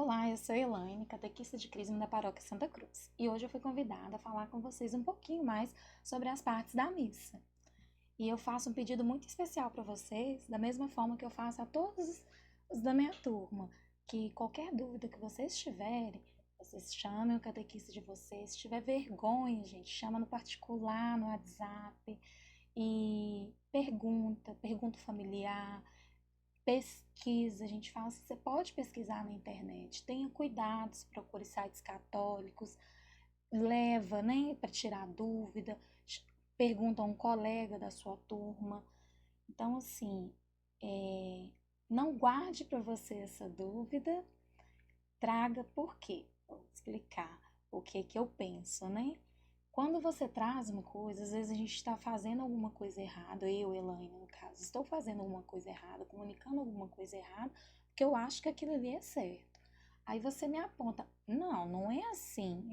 Olá, eu sou Elaine, catequista de Crisma da Paróquia Santa Cruz, e hoje eu fui convidada a falar com vocês um pouquinho mais sobre as partes da missa. E eu faço um pedido muito especial para vocês, da mesma forma que eu faço a todos os da minha turma, que qualquer dúvida que vocês tiverem, vocês chamem o catequista de vocês. Se tiver vergonha, gente, chama no particular, no WhatsApp, e pergunta familiar. Pesquisa, a gente fala assim, você pode pesquisar na internet, tenha cuidados, procure sites católicos, leva, né, para tirar dúvida, pergunta a um colega da sua turma. Então, assim, não guarde para você essa dúvida, traga por quê. Vou explicar o que que eu penso, né? Quando você traz uma coisa, às vezes a gente está fazendo alguma coisa errada, eu, Elaine, no caso, estou fazendo alguma coisa errada, comunicando alguma coisa errada, porque eu acho que aquilo ali é certo. Aí você me aponta, não, não é assim,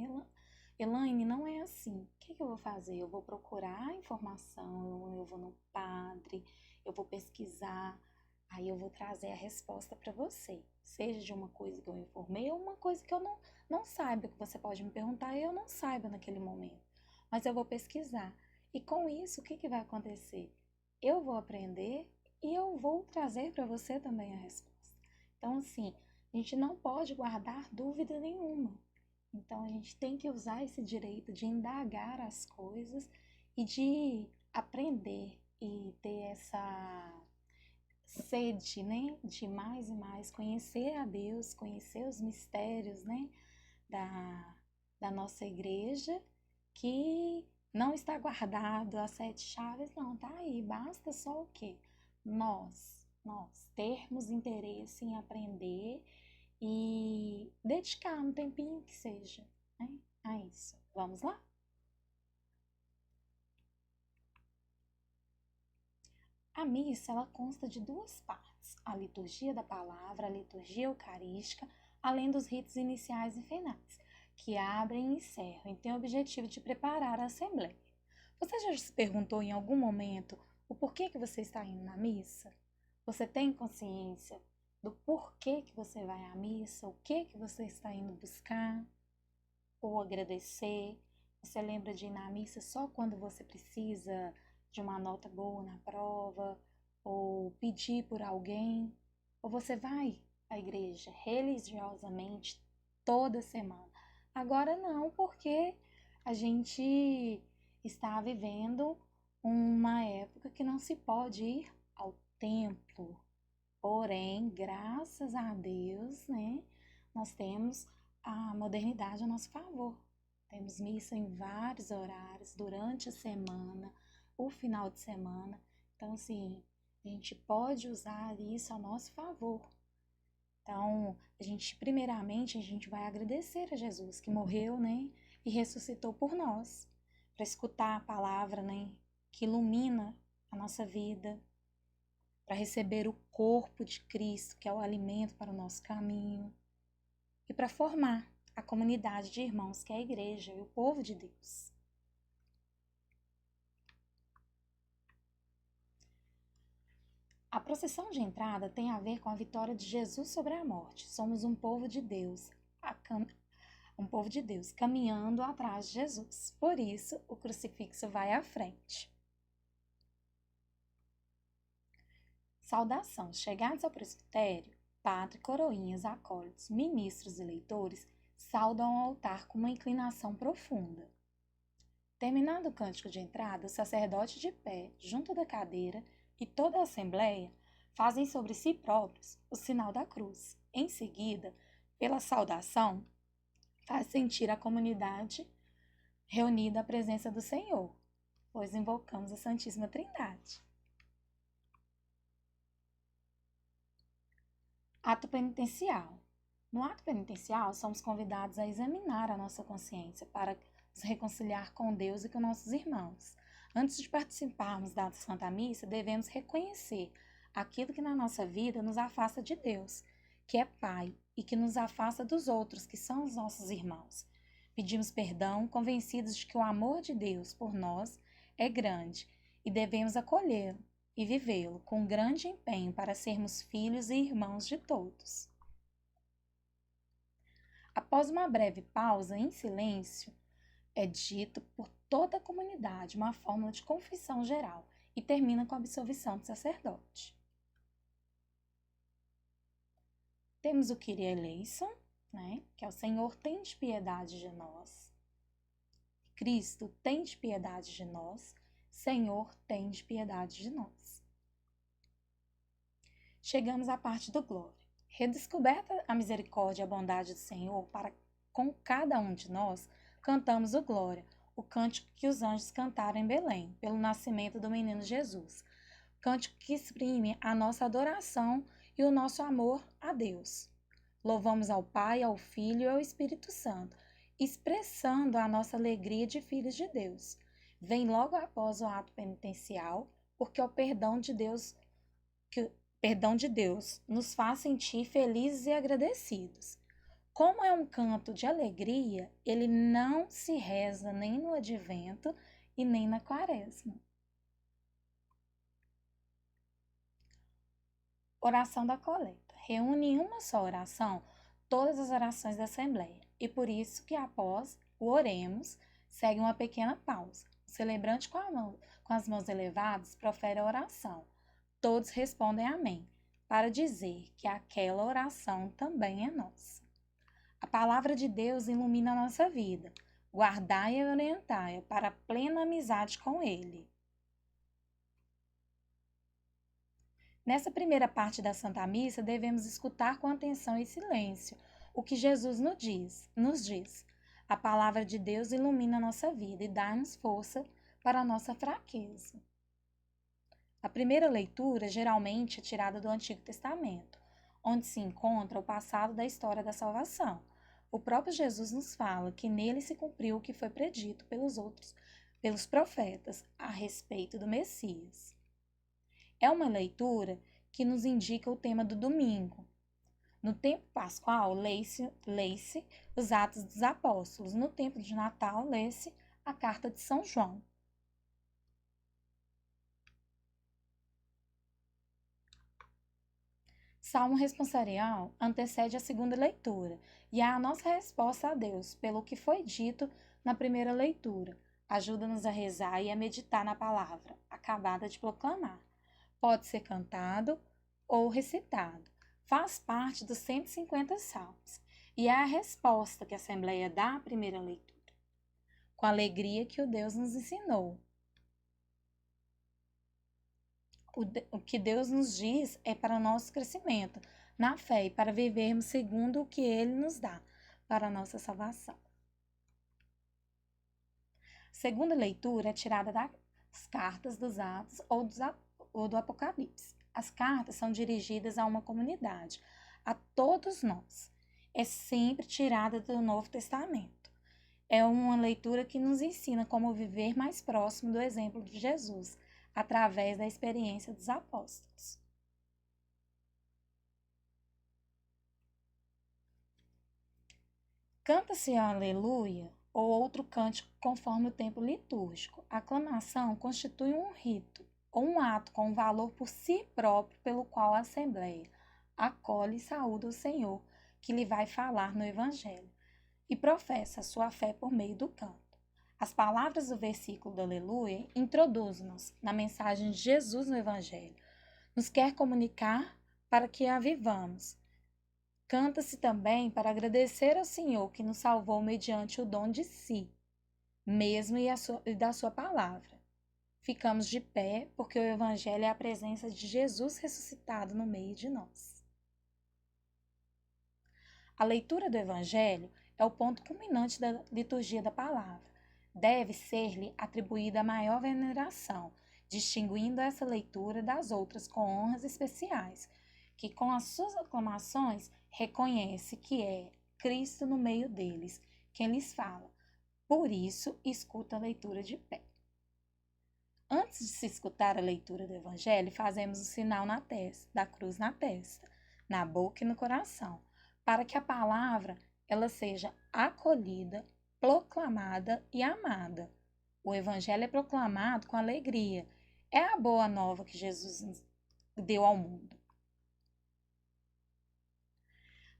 Elaine, não é assim. O que que eu vou fazer? Eu vou procurar informação, eu vou no padre, eu vou pesquisar, aí eu vou trazer a resposta para você. Seja de uma coisa que eu informei ou uma coisa que eu não saiba, que você pode me perguntar e eu não saiba naquele momento. Mas eu vou pesquisar. E com isso, o que que vai acontecer? Eu vou aprender e eu vou trazer para você também a resposta. Então, assim, a gente não pode guardar dúvida nenhuma. Então, a gente tem que usar esse direito de indagar as coisas e de aprender e ter essa sede, né, de mais e mais conhecer a Deus, conhecer os mistérios, né, da, da nossa igreja, que não está guardado as sete chaves, não, tá aí, basta só o quê? Nós termos interesse em aprender e dedicar um tempinho que seja, né, a isso. Vamos lá? A missa ela consta de duas partes, a liturgia da palavra, a liturgia eucarística, além dos ritos iniciais e finais, que abrem e encerram e têm o objetivo de preparar a assembleia. Você já se perguntou em algum momento o porquê que você está indo na missa? Você tem consciência do porquê que você vai à missa, o que você está indo buscar ou agradecer? Você lembra de ir na missa só quando você precisa de uma nota boa na prova, ou pedir por alguém, ou você vai à igreja religiosamente toda semana. Agora não, porque a gente está vivendo uma época que não se pode ir ao templo. Porém, graças a Deus, né, nós temos a modernidade a nosso favor. Temos missa em vários horários, durante a semana, o final de semana. Então, assim, a gente pode usar isso a nosso favor. Então, primeiramente, a gente vai agradecer a Jesus que morreu, né, e ressuscitou por nós, para escutar a palavra, né, que ilumina a nossa vida, para receber o corpo de Cristo, que é o alimento para o nosso caminho, e para formar a comunidade de irmãos, que é a igreja e o povo de Deus. A procissão de entrada tem a ver com a vitória de Jesus sobre a morte. Somos um povo de Deus, caminhando atrás de Jesus. Por isso, o crucifixo vai à frente. Saudação. Chegados ao presbitério, padre, coroinhas, acólitos, ministros e leitores saudam o altar com uma inclinação profunda. Terminado o cântico de entrada, o sacerdote de pé, junto da cadeira, e toda a assembleia fazem sobre si próprios o sinal da cruz. Em seguida, pela saudação, faz sentir a comunidade reunida à presença do Senhor, pois invocamos a Santíssima Trindade. Ato penitencial. No ato penitencial, somos convidados a examinar a nossa consciência para nos reconciliar com Deus e com nossos irmãos. Antes de participarmos da Santa Missa, devemos reconhecer aquilo que na nossa vida nos afasta de Deus, que é Pai, e que nos afasta dos outros, que são os nossos irmãos. Pedimos perdão, convencidos de que o amor de Deus por nós é grande e devemos acolhê-lo e vivê-lo com grande empenho para sermos filhos e irmãos de todos. Após uma breve pausa em silêncio, é dito por toda a comunidade uma fórmula de confissão geral e termina com a absolvição do sacerdote. Temos o Kyrie eleison, né, que é o Senhor, tende piedade de nós. Cristo, tende piedade de nós. Senhor, tende piedade de nós. Chegamos à parte do glória. Redescoberta a misericórdia e a bondade do Senhor para com cada um de nós, cantamos o glória, o cântico que os anjos cantaram em Belém, pelo nascimento do menino Jesus. Cântico que exprime a nossa adoração e o nosso amor a Deus. Louvamos ao Pai, ao Filho e ao Espírito Santo, expressando a nossa alegria de filhos de Deus. Vem logo após o ato penitencial, porque o perdão de Deus nos faz sentir felizes e agradecidos. Como é um canto de alegria, ele não se reza nem no advento e nem na quaresma. Oração da coleta. Reúne em uma só oração todas as orações da Assembleia, e por isso que após o oremos, segue uma pequena pausa. O celebrante com as mãos elevadas profere a oração. Todos respondem amém, para dizer que aquela oração também é nossa. A palavra de Deus ilumina a nossa vida. Guardai e orientai-a para a plena amizade com Ele. Nessa primeira parte da Santa Missa, devemos escutar com atenção e silêncio o que Jesus nos diz. A palavra de Deus ilumina a nossa vida e dá-nos força para a nossa fraqueza. A primeira leitura geralmente é tirada do Antigo Testamento, onde se encontra o passado da história da salvação. O próprio Jesus nos fala que nele se cumpriu o que foi predito pelos profetas a respeito do Messias. É uma leitura que nos indica o tema do domingo. No tempo pascual, lê-se os Atos dos Apóstolos. No tempo de Natal, lê-se a Carta de São João. Salmo responsorial antecede a segunda leitura e é a nossa resposta a Deus pelo que foi dito na primeira leitura. Ajuda-nos a rezar e a meditar na palavra acabada de proclamar. Pode ser cantado ou recitado. Faz parte dos 150 salmos e é a resposta que a Assembleia dá à primeira leitura, com a alegria que o Deus nos ensinou. O que Deus nos diz é para o nosso crescimento na fé e para vivermos segundo o que Ele nos dá para a nossa salvação. A segunda leitura é tirada das cartas dos Atos ou do Apocalipse. As cartas são dirigidas a uma comunidade, a todos nós. É sempre tirada do Novo Testamento. É uma leitura que nos ensina como viver mais próximo do exemplo de Jesus, através da experiência dos apóstolos. Canta-se Aleluia ou outro cântico conforme o tempo litúrgico. A aclamação constitui um rito ou um ato com valor por si próprio pelo qual a Assembleia acolhe e saúda o Senhor que lhe vai falar no Evangelho e professa a sua fé por meio do canto. As palavras do versículo do Aleluia introduzem-nos na mensagem de Jesus no Evangelho. Nos quer comunicar para que a vivamos. Canta-se também para agradecer ao Senhor que nos salvou mediante o dom de si, mesmo e da sua palavra. Ficamos de pé porque o Evangelho é a presença de Jesus ressuscitado no meio de nós. A leitura do Evangelho é o ponto culminante da liturgia da palavra. Deve ser-lhe atribuída a maior veneração, distinguindo essa leitura das outras com honras especiais, que com as suas aclamações reconhece que é Cristo no meio deles, quem lhes fala. Por isso, escuta a leitura de pé. Antes de se escutar a leitura do Evangelho, fazemos o sinal na testa, da cruz na testa, na boca e no coração, para que a palavra ela seja acolhida, proclamada e amada. O Evangelho é proclamado com alegria. É a boa nova que Jesus deu ao mundo.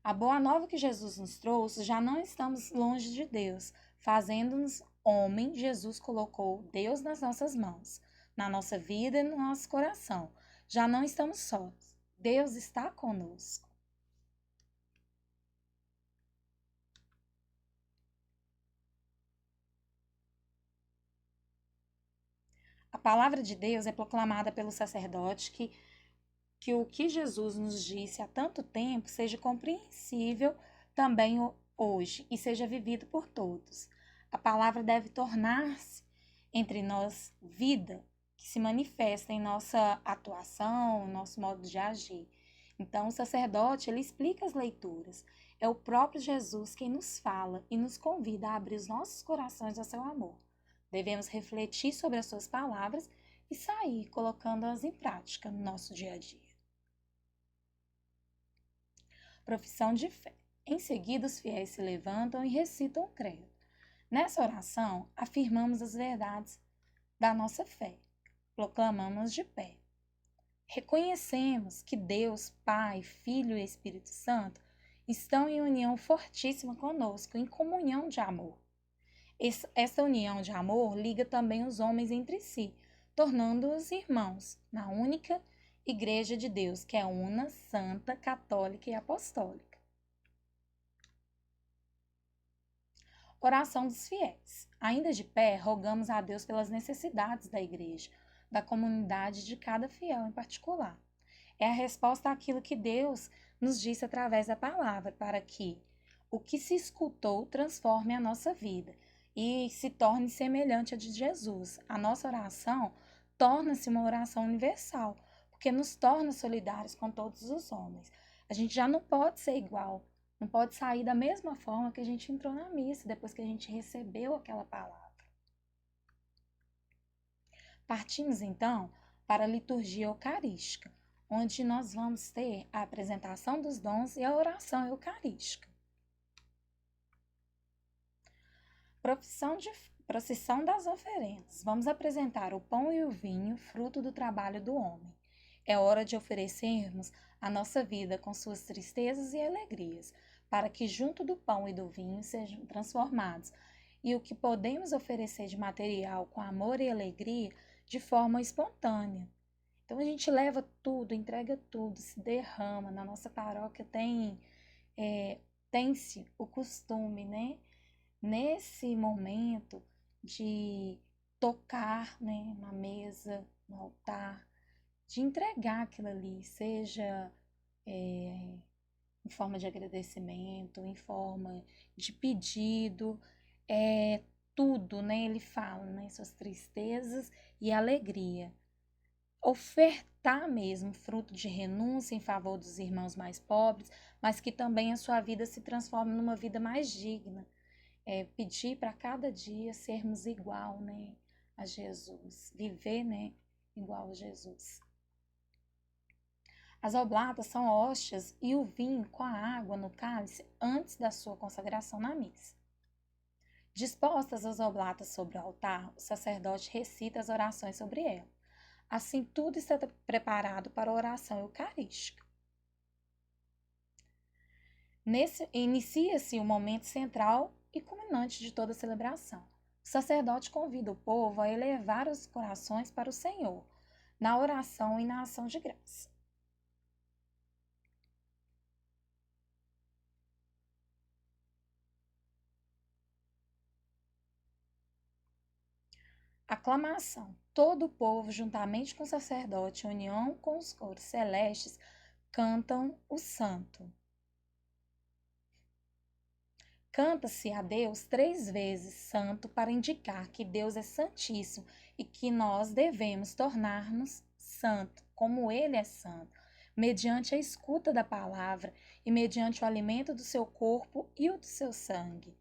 A boa nova que Jesus nos trouxe, já não estamos longe de Deus. Fazendo-nos homem, Jesus colocou Deus nas nossas mãos, na nossa vida e no nosso coração. Já não estamos sós. Deus está conosco. A palavra de Deus é proclamada pelo sacerdote que o que Jesus nos disse há tanto tempo seja compreensível também hoje e seja vivido por todos. A palavra deve tornar-se entre nós vida que se manifesta em nossa atuação, nosso modo de agir. Então, o sacerdote, ele explica as leituras. É o próprio Jesus quem nos fala e nos convida a abrir os nossos corações ao seu amor. Devemos refletir sobre as suas palavras e sair colocando-as em prática no nosso dia a dia. Profissão de fé. Em seguida, os fiéis se levantam e recitam o credo. Nessa oração, afirmamos as verdades da nossa fé. Proclamamos de pé. Reconhecemos que Deus, Pai, Filho e Espírito Santo estão em união fortíssima conosco, em comunhão de amor. Essa união de amor liga também os homens entre si, tornando-os irmãos na única Igreja de Deus, que é una, santa, católica e apostólica. Oração dos fiéis. Ainda de pé, rogamos a Deus pelas necessidades da igreja, da comunidade de cada fiel em particular. É a resposta àquilo que Deus nos disse através da palavra, para que o que se escutou transforme a nossa vida e se torne semelhante à de Jesus. A nossa oração torna-se uma oração universal, porque nos torna solidários com todos os homens. A gente já não pode ser igual, não pode sair da mesma forma que a gente entrou na missa, depois que a gente recebeu aquela palavra. Partimos então para a liturgia eucarística, onde nós vamos ter a apresentação dos dons e a oração eucarística. Procissão das oferendas. Vamos apresentar o pão e o vinho, fruto do trabalho do homem. É hora de oferecermos a nossa vida com suas tristezas e alegrias, para que junto do pão e do vinho sejam transformados, e o que podemos oferecer de material com amor e alegria de forma espontânea. Então a gente leva tudo, entrega tudo, se derrama. Na nossa paróquia tem-se o costume, né, nesse momento de tocar, né, na mesa, no altar, de entregar aquilo ali, seja em forma de agradecimento, em forma de pedido, tudo, né? Ele fala, né? Suas tristezas e alegria. Ofertar mesmo fruto de renúncia em favor dos irmãos mais pobres, mas que também a sua vida se transforme numa vida mais digna. Pedir para cada dia sermos igual, né, a Jesus, viver, né, igual a Jesus. As oblatas são hóstias e o vinho com a água no cálice antes da sua consagração na missa. Dispostas as oblatas sobre o altar, o sacerdote recita as orações sobre ela. Assim, tudo está preparado para a oração eucarística. Inicia-se o momento central e culminante de toda a celebração. O sacerdote convida o povo a elevar os corações para o Senhor, na oração e na ação de graça. Aclamação. Todo o povo, juntamente com o sacerdote, em união com os coros celestes, cantam o santo. Canta-se a Deus 3 vezes santo para indicar que Deus é santíssimo e que nós devemos tornar-nos santo, como Ele é santo, mediante a escuta da palavra e mediante o alimento do seu corpo e o do seu sangue.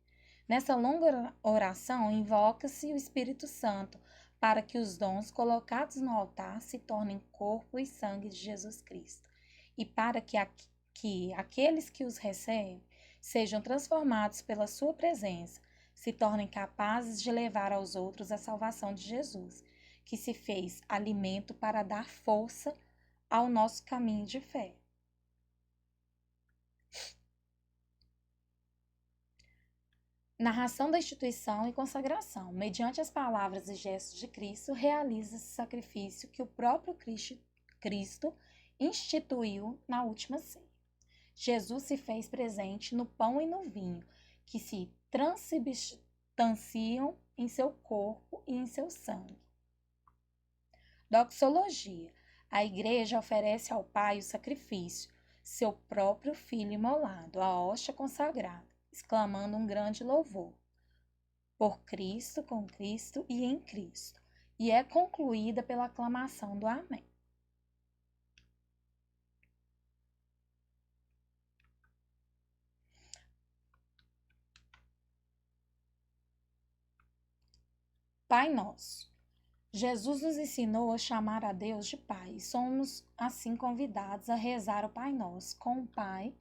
Nessa longa oração, invoca-se o Espírito Santo para que os dons colocados no altar se tornem corpo e sangue de Jesus Cristo e para que aqueles que os recebem sejam transformados pela sua presença, se tornem capazes de levar aos outros a salvação de Jesus, que se fez alimento para dar força ao nosso caminho de fé. Narração da instituição e consagração. Mediante as palavras e gestos de Cristo, realiza-se o sacrifício que o próprio Cristo instituiu na última ceia. Jesus se fez presente no pão e no vinho, que se transubstanciam em seu corpo e em seu sangue. Doxologia. A Igreja oferece ao Pai o sacrifício, seu próprio Filho imolado, a hóstia consagrada, exclamando um grande louvor. Por Cristo, com Cristo e em Cristo. E é concluída pela aclamação do Amém. Pai Nosso. Jesus nos ensinou a chamar a Deus de Pai e somos assim convidados a rezar o Pai Nosso. Com o Pai,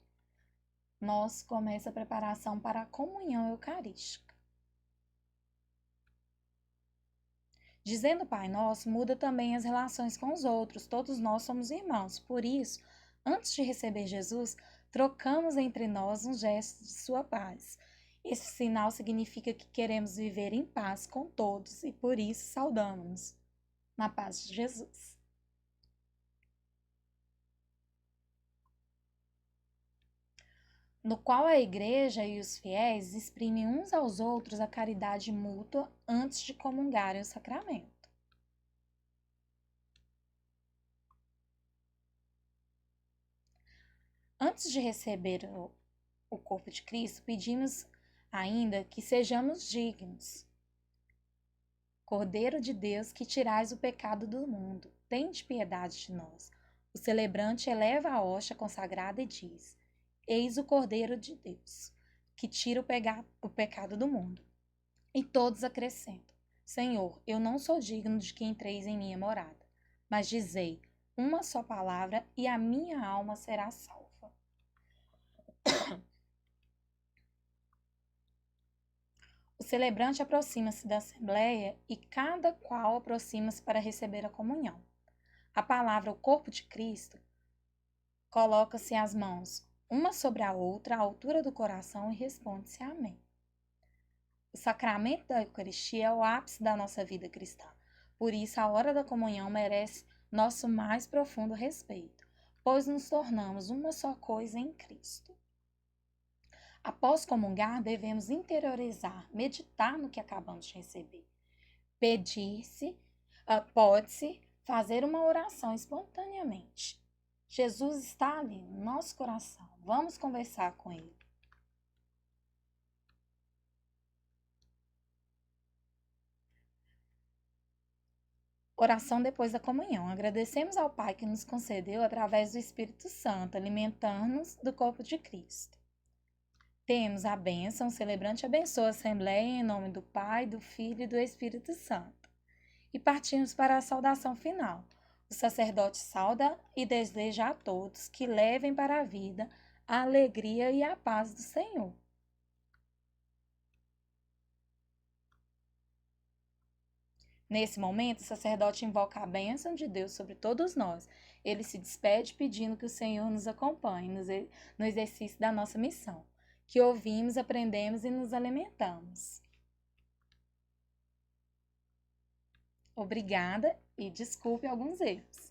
nós começa a preparação para a comunhão eucarística. Dizendo Pai Nosso, muda também as relações com os outros. Todos nós somos irmãos. Por isso, antes de receber Jesus, trocamos entre nós um gesto de sua paz. Esse sinal significa que queremos viver em paz com todos e por isso saudamos-nos na paz de Jesus. No qual a Igreja e os fiéis exprimem uns aos outros a caridade mútua antes de comungarem o sacramento. Antes de receber o corpo de Cristo, pedimos ainda que sejamos dignos. Cordeiro de Deus, que tirais o pecado do mundo, tende piedade de nós. O celebrante eleva a hóstia consagrada e diz: Eis o Cordeiro de Deus, que tira o pecado do mundo. E todos acrescentam: Senhor, eu não sou digno de que entreis em minha morada, mas dizei uma só palavra e a minha alma será salva. O celebrante aproxima-se da Assembleia e cada qual aproxima-se para receber a comunhão. A palavra o corpo de Cristo coloca-se as mãos uma sobre a outra à altura do coração e responde-se Amém. O sacramento da Eucaristia é o ápice da nossa vida cristã. Por isso, a hora da comunhão merece nosso mais profundo respeito, pois nos tornamos uma só coisa em Cristo. Após comungar, devemos interiorizar, meditar no que acabamos de receber. Pode-se fazer uma oração espontaneamente. Jesus está ali no nosso coração. Vamos conversar com ele. Oração depois da comunhão. Agradecemos ao Pai que nos concedeu, através do Espírito Santo, alimentar-nos do corpo de Cristo. Temos a bênção, o celebrante abençoa a Assembleia em nome do Pai, do Filho e do Espírito Santo. E partimos para a saudação final. O sacerdote sauda e deseja a todos que levem para a vida a alegria e a paz do Senhor. Nesse momento, o sacerdote invoca a bênção de Deus sobre todos nós. Ele se despede pedindo que o Senhor nos acompanhe no exercício da nossa missão, que ouvimos, aprendemos e nos alimentamos. Obrigada e desculpe alguns erros.